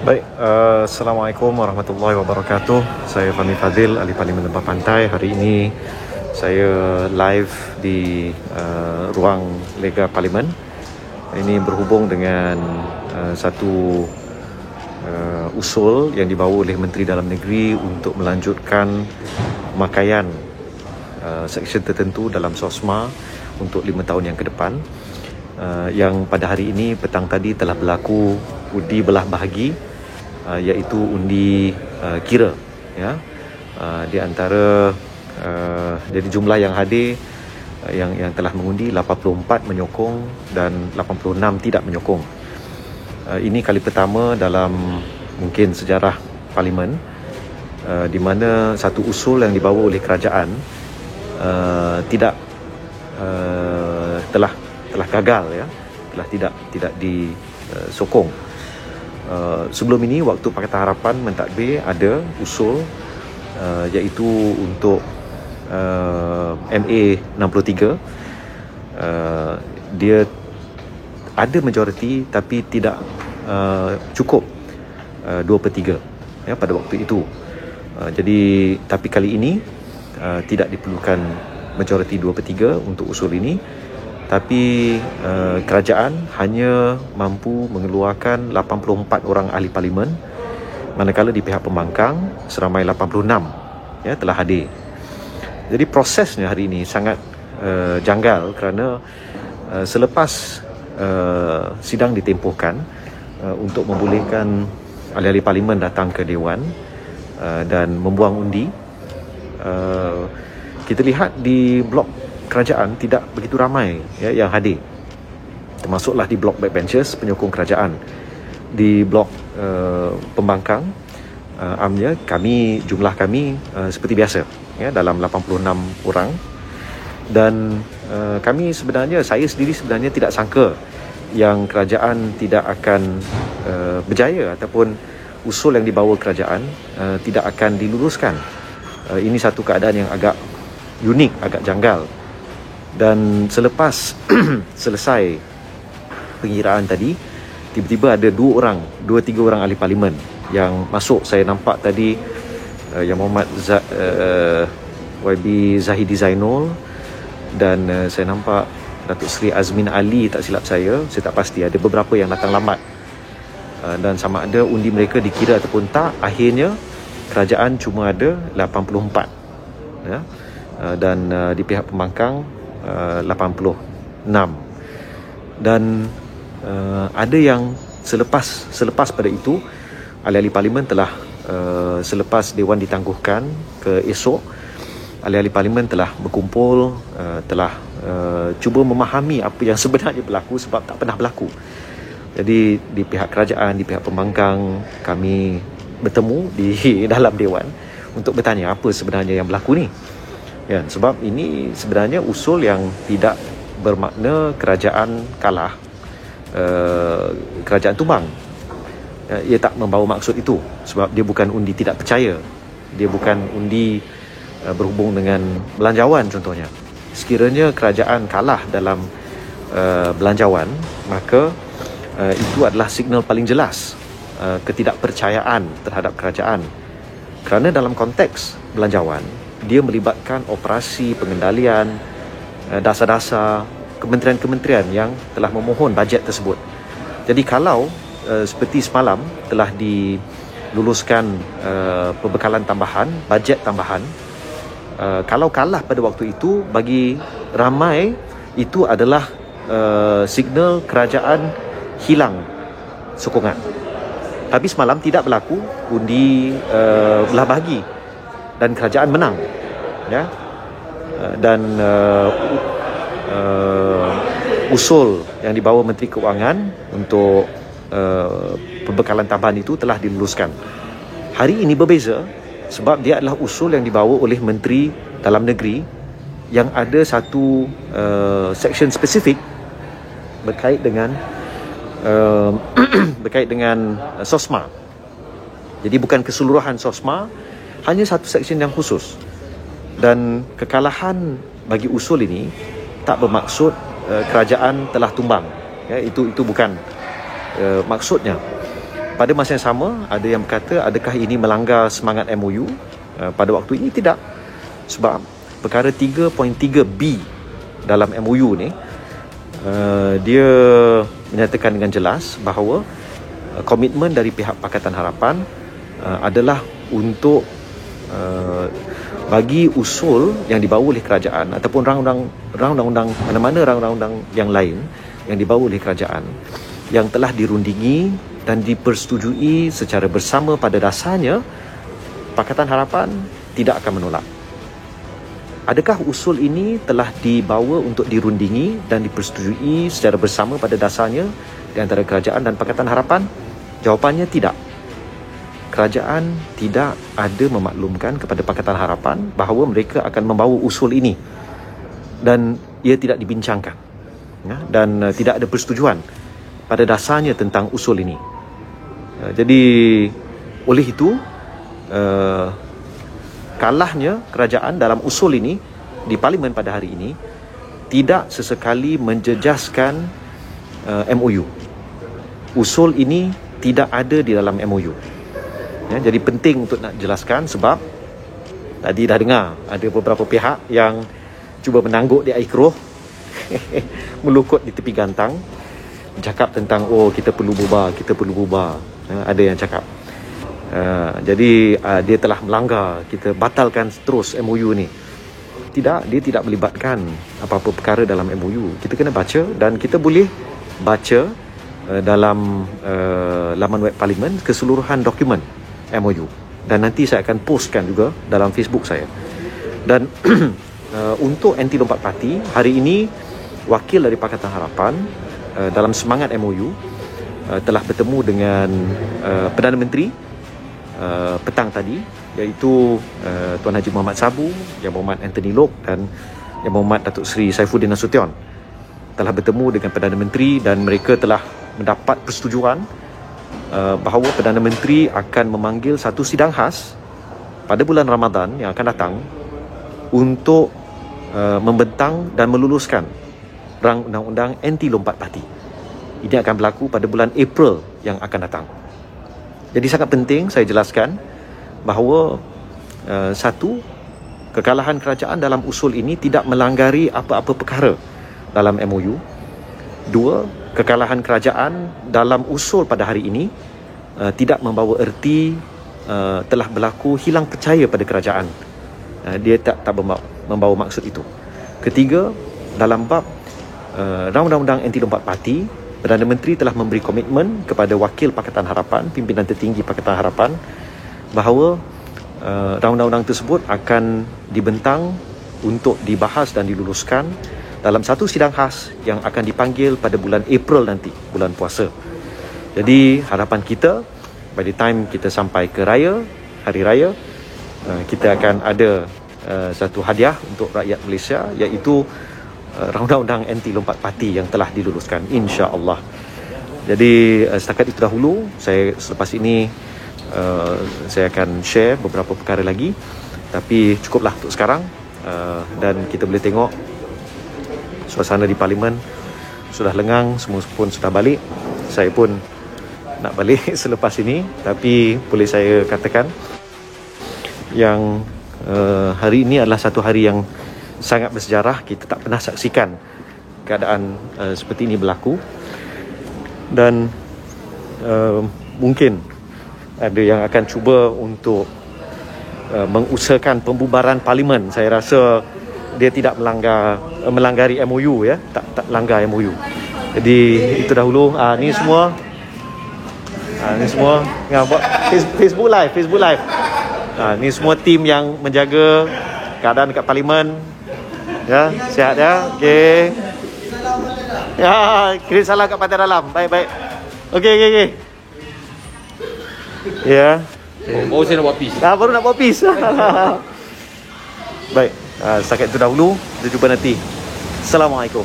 Baik, Assalamualaikum warahmatullahi wabarakatuh. Saya Fahmi Fadil, Ahli Parlimen Lembah Pantai. Hari ini saya live di ruang Lega Parlimen. Ini berhubung dengan satu usul yang dibawa oleh Menteri Dalam Negeri untuk melanjutkan pemakaian seksyen tertentu dalam SOSMA untuk 5 tahun yang ke depan. Yang pada hari ini petang tadi telah berlaku undi belah bahagi, iaitu undi kira, ya. Di antara jadi jumlah yang hadir yang telah mengundi 84 menyokong dan 86 tidak menyokong. Ini kali pertama dalam mungkin sejarah parlimen di mana satu usul yang dibawa oleh kerajaan tidak telah gagal, ya, telah tidak disokong. Sebelum ini waktu Pakatan Harapan mentadbir ada usul iaitu untuk MA 63. Dia ada majoriti tapi tidak cukup 2/3, ya, pada waktu itu. Jadi tapi kali ini tidak diperlukan majoriti 2/3 untuk usul ini, tapi kerajaan hanya mampu mengeluarkan 84 orang ahli parlimen, manakala di pihak pembangkang seramai 86 telah hadir. Jadi prosesnya hari ini sangat janggal kerana selepas sidang ditempuhkan untuk membolehkan ahli-ahli parlimen datang ke Dewan dan membuang undi, kita lihat di blok kerajaan tidak begitu ramai, ya, yang hadir. Termasuklah di blok backbenchers penyokong kerajaan. Di blok pembangkang amnya jumlah kami seperti biasa, ya, dalam 86 orang. Dan saya sendiri sebenarnya tidak sangka yang kerajaan tidak akan berjaya ataupun usul yang dibawa kerajaan tidak akan diluluskan. Ini satu keadaan yang agak unik, agak janggal. Dan selepas selesai pengiraan tadi, tiba-tiba ada 2-3 orang ahli parlimen yang masuk. Saya nampak tadi Yang Muhammad YB Zahidi Zainul, dan saya nampak Datuk Seri Azmin Ali, tak silap saya tak pasti, ada beberapa yang datang lambat, dan sama ada undi mereka dikira ataupun tak. Akhirnya kerajaan cuma ada 84, ya, dan di pihak pembangkang 86. Dan ada yang selepas pada itu ahli-ahli parlimen telah selepas Dewan ditangguhkan ke esok, ahli-ahli parlimen telah berkumpul, telah cuba memahami apa yang sebenarnya berlaku, sebab tak pernah berlaku. Jadi di pihak kerajaan, di pihak pembangkang, kami bertemu di dalam Dewan untuk bertanya apa sebenarnya yang berlaku ni. Ya, sebab ini sebenarnya usul yang tidak bermakna kerajaan kalah, kerajaan tumbang. Ia tak membawa maksud itu, sebab dia bukan undi tidak percaya, dia bukan undi berhubung dengan belanjawan contohnya. Sekiranya kerajaan kalah dalam belanjawan, maka itu adalah signal paling jelas ketidakpercayaan terhadap kerajaan. Kerana dalam konteks belanjawan, dia melibatkan operasi pengendalian dasar-dasar kementerian-kementerian yang telah memohon bajet tersebut. Jadi kalau seperti semalam telah diluluskan pembekalan tambahan, bajet tambahan, kalau kalah pada waktu itu, bagi ramai itu adalah signal kerajaan hilang sokongan. Tapi semalam tidak berlaku, undi belah bahagi dan kerajaan menang, ya. Dan usul yang dibawa Menteri Keuangan untuk pembekalan tambahan itu telah diluluskan. Hari ini berbeza sebab dia adalah usul yang dibawa oleh Menteri Dalam Negeri yang ada satu seksyen spesifik berkait dengan SOSMA. Jadi bukan keseluruhan SOSMA, hanya satu seksyen yang khusus. Dan kekalahan bagi usul ini tak bermaksud kerajaan telah tumbang, ya, itu bukan maksudnya. Pada masa yang sama, ada yang berkata adakah ini melanggar semangat MOU? Pada waktu ini tidak. Sebab perkara 3.3B dalam MOU ni, dia menyatakan dengan jelas bahawa komitmen dari pihak Pakatan Harapan adalah untuk bagi usul yang dibawa oleh kerajaan ataupun rang-undang mana-mana rang-undang yang lain yang dibawa oleh kerajaan yang telah dirundingi dan dipersetujui secara bersama pada dasarnya, Pakatan Harapan tidak akan menolak. Adakah usul ini telah dibawa untuk dirundingi dan dipersetujui secara bersama pada dasarnya di antara kerajaan dan Pakatan Harapan? Jawapannya tidak. Kerajaan tidak ada memaklumkan kepada Pakatan Harapan bahawa mereka akan membawa usul ini, dan ia tidak dibincangkan, dan tidak ada persetujuan pada dasarnya tentang usul ini. Jadi oleh itu, kalahnya kerajaan dalam usul ini di Parlimen pada hari ini tidak sesekali menjejaskan MOU. Usul ini tidak ada di dalam MOU. Jadi penting untuk nak jelaskan, sebab tadi dah dengar ada beberapa pihak yang cuba menangguk di air keruh melukut di tepi gantang, cakap tentang kita perlu bubar. Ada yang cakap jadi dia telah melanggar, kita batalkan terus MOU ni. Tidak, dia tidak melibatkan apa-apa perkara dalam MOU. Kita kena baca, dan kita boleh baca dalam laman web Parlimen keseluruhan dokumen MOU, dan nanti saya akan postkan juga dalam Facebook saya. Dan untuk anti lompat parti, hari ini wakil dari Pakatan Harapan dalam semangat MOU telah bertemu dengan Perdana Menteri petang tadi, iaitu Tuan Haji Muhammad Sabu, Yang Berhormat Anthony Loke dan Yang Berhormat Datuk Seri Saifuddin Nasution. Telah bertemu dengan Perdana Menteri dan mereka telah mendapat persetujuan bahawa Perdana Menteri akan memanggil satu sidang khas pada bulan Ramadan yang akan datang untuk membentang dan meluluskan rang undang-undang anti lompat parti. Ini akan berlaku pada bulan April yang akan datang. Jadi sangat penting saya jelaskan bahawa satu, kekalahan kerajaan dalam usul ini tidak melanggari apa-apa perkara dalam MOU. Dua, kekalahan kerajaan dalam usul pada hari ini tidak membawa erti telah berlaku hilang percaya pada kerajaan. Dia tak membawa maksud itu. Ketiga, dalam bab rang undang-undang anti lompat parti, Perdana Menteri telah memberi komitmen kepada wakil Pakatan Harapan, pimpinan tertinggi Pakatan Harapan, bahawa rang undang-undang tersebut akan dibentang untuk dibahas dan diluluskan dalam satu sidang khas yang akan dipanggil pada bulan April nanti, bulan puasa. Jadi harapan kita, by the time kita sampai ke hari raya, kita akan ada satu hadiah untuk rakyat Malaysia, iaitu undang-undang anti lompat parti yang telah diluluskan, insya-Allah. Jadi setakat itu dahulu. Saya selepas ini saya akan share beberapa perkara lagi, tapi cukuplah untuk sekarang. Dan kita boleh tengok suasana di Parlimen sudah lengang, semua pun sudah balik. Saya pun nak balik selepas ini, tapi boleh saya katakan yang hari ini adalah satu hari yang sangat bersejarah. Kita tak pernah saksikan keadaan seperti ini berlaku, dan mungkin ada yang akan cuba untuk mengusahakan pembubaran Parlimen. Saya rasa dia tidak melanggari MOU, ya, tak langgar MOU. Jadi itu dahulu. Ni semua buat Facebook live. Ni semua tim yang menjaga keadaan dekat Parlimen. Ya, sihat ya. Okey. Ya, kirim salam kat pantai dalam. Baik. Okey. Ya. Baru saya nak buat peace. Baru nak buat peace. Baik. Setakat itu dahulu. Kita jumpa nanti. Assalamualaikum.